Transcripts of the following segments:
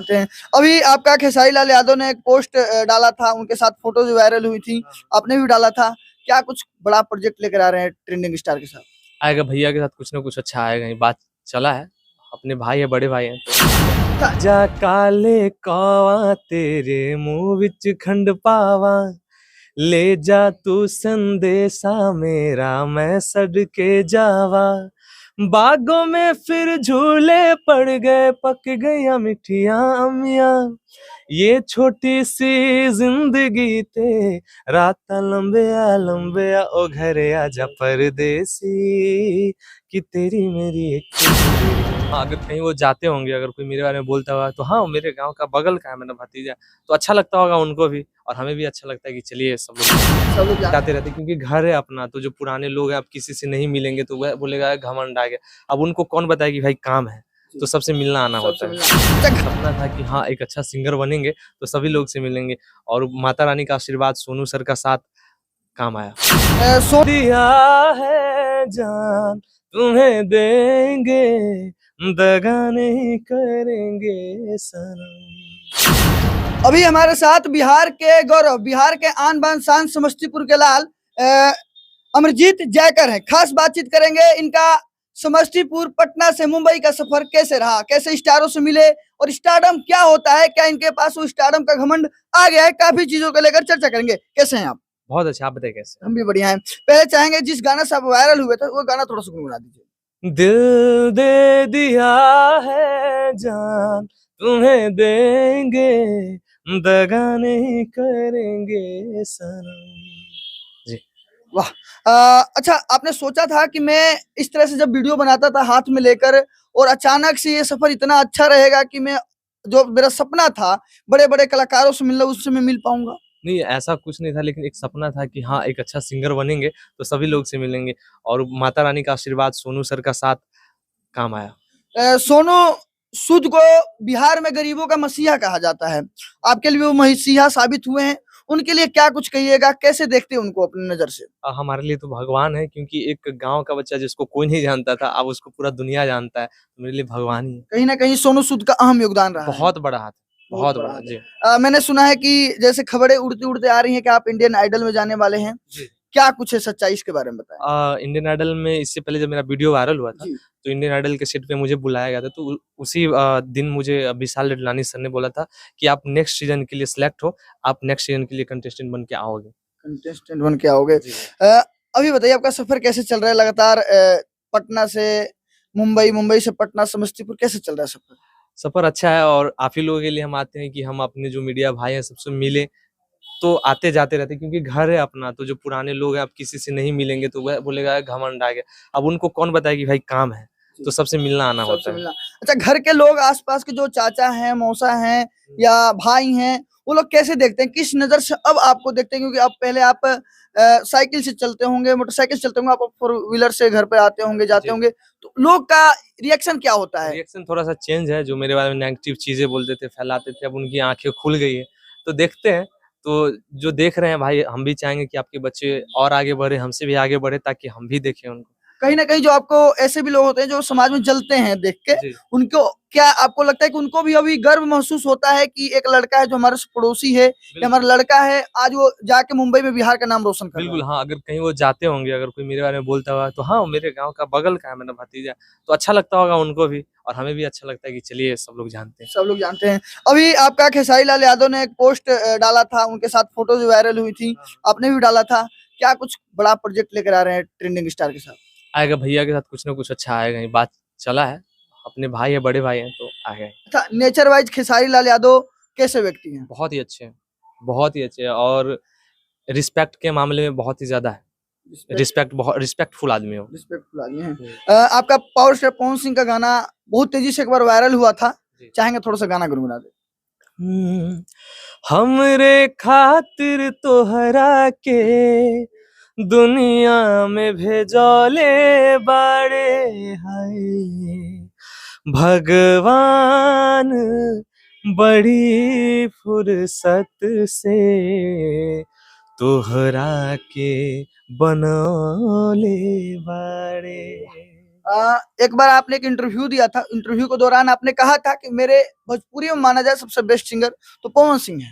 जानते हैं। अभी आपका खेसारी लाल यादव ने एक पोस्ट डाला था, उनके साथ फोटो जो वायरल हुई थी, आपने भी डाला था। क्या कुछ बड़ा प्रोजेक्ट लेकर आ रहे हैं ट्रेंडिंग स्टार के साथ? आएगा भैया के साथ कुछ ना कुछ अच्छा आएगा, ये बात चला है। अपने भाई है, बड़े भाई हैं तो जा काले कौवा तेरे मुंह विच खंड पावा, ले जा तू संदेशा मेरा मैं सदके जावा, बागों में फिर झूले पड़ गए पक गया मिठिया अमिया, ये छोटी सी जिंदगी ते राता लंबे लंबे ओ घरे आजा परदेसी कि तेरी मेरी एक हाँ, अगर कहीं वो जाते होंगे, अगर कोई मेरे बारे में बोलता हुआ तो हाँ मेरे गांव का बगल का है मेरा भतीजा, तो अच्छा लगता होगा उनको भी और हमें भी अच्छा लगता है कि चलिए सब लोग जाते रहते, क्योंकि घर है अपना। तो जो पुराने लोग हैं अब किसी से नहीं मिलेंगे तो वह बोलेगा घमंड आ गया। अब उनको कौन बताए कि भाई काम है, तो सबसे मिलना आना होता है। सपना था कि हाँ एक अच्छा सिंगर बनेंगे तो सभी लोग से मिलेंगे, और माता रानी का आशीर्वाद, सोनू सर का साथ काम आया। दिया है जान तुम्हें देंगे, दगा नहीं करेंगे सनम। अभी हमारे साथ बिहार के गौरव, बिहार के आन बान शान, समस्तीपुर के लाल अमरजीत जयकर हैं। खास बातचीत करेंगे इनका समस्तीपुर पटना से मुंबई का सफर कैसे रहा, कैसे स्टारों से मिले और स्टारडम क्या होता है, क्या इनके पास वो स्टारडम का घमंड आ गया है, काफी चीजों को लेकर चर्चा करेंगे। कैसे हैं आप? बहुत अच्छा, आप बताइए कैसे? हम भी बढ़िया हैं। पहले चाहेंगे जिस गाना से आप वायरल हुए थे वो गाना थोड़ा सा गुनगुना दीजिए। दिल दे दिया है जान तुम्हें देंगे, दगा नहीं करेंगे सनम। जी वाह। अच्छा, आपने सोचा था कि मैं इस तरह से जब वीडियो बनाता था हाथ में लेकर, और अचानक से ये सफर इतना अच्छा रहेगा कि मैं जो मेरा सपना था बड़े बड़े कलाकारों से मिलना, उससे मैं मिल पाऊंगा? नहीं, ऐसा कुछ नहीं था, लेकिन एक सपना था कि हाँ एक अच्छा सिंगर बनेंगे तो सभी लोग से मिलेंगे, और माता रानी का आशीर्वाद, सोनू सर का साथ काम आया। सोनू सूद को बिहार में गरीबों का मसीहा कहा जाता है, आपके लिए वो मसीहा साबित हुए हैं। उनके लिए क्या कुछ कहिएगा, कैसे देखते हैं उनको अपनी नजर से? हमारे लिए तो भगवान है, क्योंकि एक गांव का बच्चा जिसको कोई नहीं जानता था अब उसको पूरा दुनिया जानता है, तो मेरे लिए भगवान ही है। कहीं ना कहीं सोनू सूद का अहम योगदान रहा है। बहुत बड़ा हाथ, बहुत बड़ा बड़ा हाथ जी। है। मैंने सुना है कि जैसे खबरें उड़ती उड़ते आ रही हैं कि आप इंडियन आइडल में जाने वाले हैं, जी। क्या कुछ है सच्चाई, इसके बारे में बताएं। इंडियन आइडल में इससे पहले जब मेरा वीडियो वायरल हुआ था, जी। तो इंडियन आइडल के सेट पे मुझे बुलाया गया था, तो उसी दिन मुझे विशाल डडलानी सर ने बोला था कि आप नेक्स्ट सीजन के लिए सिलेक्ट हो, आप नेक्स्ट सीजन के लिए कंटेस्टेंट बन के आओगे। कंटेस्टेंट बन के आओगे। जी। अभी बताइए आपका सफर कैसे चल रहा है, लगातार पटना से मुंबई, मुंबई से पटना, समस्तीपुर, कैसे चल रहा है सफर? सफर अच्छा है, और आप ही लोगों के लिए हम आते हैं कि हम अपने जो मीडिया भाई हैं सबसे मिले, तो आते जाते रहते, क्योंकि घर है अपना। तो जो पुराने लोग हैं अब किसी से नहीं मिलेंगे तो वह बोलेगा घमंड आ गया। अब उनको कौन बताए कि भाई काम है, तो सबसे मिलना आना होता है। अच्छा, घर के लोग, आसपास के जो चाचा हैं, मौसा हैं या भाई हैं, वो लोग कैसे देखते हैं, किस नजर से अब आपको देखते हैं? क्योंकि अब पहले आप साइकिल से चलते होंगे, मोटरसाइकिल से चलते होंगे, आप फोर व्हीलर से घर पे आते होंगे, जाते होंगे, तो लोग का रिएक्शन क्या होता है? रिएक्शन थोड़ा सा चेंज है, जो मेरे बारे में नेगेटिव चीजें बोलते थे, फैलाते थे, अब उनकी आंखें खुल गई है, तो देखते हैं। तो जो देख रहे हैं भाई, हम भी चाहेंगे कि आपके बच्चे और आगे बढ़े, हमसे भी आगे बढ़े, ताकि हम भी देखें उनको। कहीं ना कहीं जो आपको ऐसे भी लोग होते हैं जो समाज में जलते हैं देख के, जी। उनको क्या आपको लगता है कि उनको भी अभी गर्व महसूस होता है कि एक लड़का है जो हमारे पड़ोसी है, या हमारा लड़का है, आज वो जाके मुंबई में बिहार का नाम रोशन कर रहा है? बिल्कुल हाँ, अगर कहीं वो जाते होंगे, अगर कोई मेरे बारे में बोलता हुआ तो हाँ मेरे गांव का बगल का है मेरा भतीजा, तो अच्छा लगता होगा उनको भी और हमें भी अच्छा लगता है कि चलिए सब लोग जानते हैं। सब लोग जानते हैं। अभी आपका खेसारी लाल यादव ने एक पोस्ट डाला था, उनके साथ फोटो जो वायरल हुई थी, आपने भी डाला था। क्या कुछ बड़ा प्रोजेक्ट लेकर आ रहे हैं ट्रेंडिंग स्टार के साथ? आएगा भैया के साथ कुछ ना कुछ अच्छा आएगा, ये बात चला है। अपने भाई है, बड़े भाई हैं तो आ गए। अच्छा, नेचर वाइज खेसारी लाल यादव कैसे व्यक्ति हैं? बहुत ही अच्छे हैं, बहुत ही अच्छे हैं, और रिस्पेक्ट के मामले में बहुत ही ज्यादा है। रिस्पेक्ट, बहुत रिस्पेक्टफुल आदमी हो। रिस्पेक्टफुल आदमी हैं। आपका पावर स्टार पवन सिंह का गाना बहुत तेजी से एक बार वायरल हुआ था, चाहेंगे थोड़ा सा गाना गुनगुना दे? हमरे खातिर तोहरा के दुनिया में भेजौले बाड़े हाय भगवान, बड़ी फुर्सत से तोहरा के बनौले बाड़े। एक बार आपने एक इंटरव्यू दिया था, इंटरव्यू के दौरान आपने कहा था कि मेरे भोजपुरी में माना जाए सबसे बेस्ट सिंगर तो पवन सिंह है।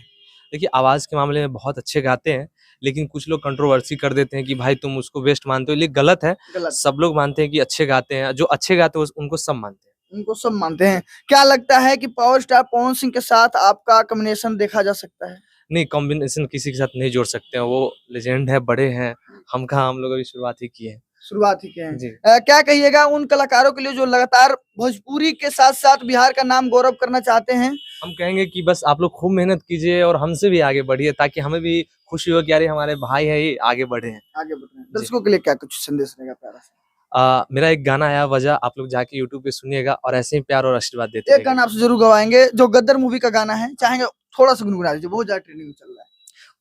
देखिए आवाज़ के मामले में बहुत अच्छे गाते हैं, लेकिन कुछ लोग कंट्रोवर्सी कर देते हैं कि भाई तुम उसको बेस्ट मानते हो, ये गलत है। गलत। सब लोग मानते हैं कि अच्छे गाते हैं, जो अच्छे गाते हैं उनको सब मानते हैं। उनको सब मानते हैं। क्या लगता है कि पावर स्टार पवन सिंह के साथ आपका कॉम्बिनेशन देखा जा सकता है? नहीं, कॉम्बिनेशन किसी के साथ नहीं जोड़ सकते हैं, वो लेजेंड है, बड़े हैं, हम कहाँ, हम लोग अभी शुरुआत ही किए हैं। शुरुआत ही के हैं। जी। क्या कहिएगा उन कलाकारों के लिए जो लगातार भोजपुरी के साथ-साथ बिहार का नाम गौरव करना चाहते हैं? हम कहेंगे कि बस आप लोग खूब मेहनत कीजिए और हमसे भी आगे बढ़िए, ताकि हमें भी खुशी हो कि अरे हमारे भाई हैं ये आगे बढ़े हैं। आगे बढ़ रहे हैं। जी। दर्शकों के लिए क्या कुछ संदेश रहेगा प्यारा सा? मेरा एक गाना आया वजह, आप लोग जाके यूट्यूब पे सुनिएगा और ऐसे ही प्यार और आशीर्वाद देते एक रहिएगा। गाना आपसे जरूर गवाएंगे जो गदर मूवी का गाना है, चाहेंगे थोड़ा सा गुनगुना दीजिए, बहुत ज्यादा ट्रेंडिंग में चल रहा है।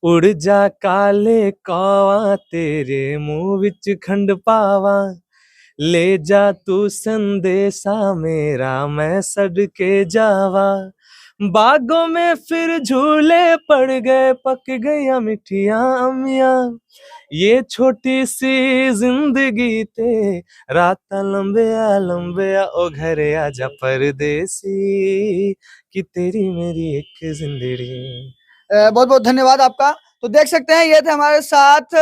उड़ जा काले कौवा तेरे मुंह विच खंड पावा, ले जा तू संदेशा मेरा मैं सदके जावा, बागों में फिर झूले पड़ गए पक गया मिठिया अमिया, ये छोटी सी जिंदगी ते रात लंबे ओ घरे आजा परदेसी, कि तेरी मेरी एक जिंदगी। बहुत बहुत धन्यवाद आपका। तो देख सकते हैं ये थे हमारे साथ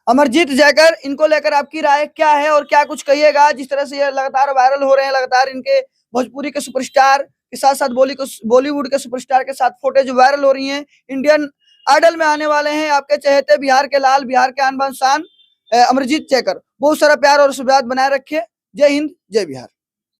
अमरजीत जयकर। इनको लेकर आपकी राय क्या है और क्या कुछ कहिएगा? जिस तरह से ये लगातार वायरल हो रहे हैं, लगातार इनके भोजपुरी के सुपरस्टार के साथ साथ बॉलीवुड के सुपरस्टार के साथ फुटेज वायरल हो रही हैं। इंडियन आइडल में आने वाले हैं आपके चहेते बिहार के लाल, बिहार के आन बान शान अमरजीत जयकर। बहुत सारा प्यार और आशीर्वाद बनाए रखिए। जय हिंद, जय बिहार।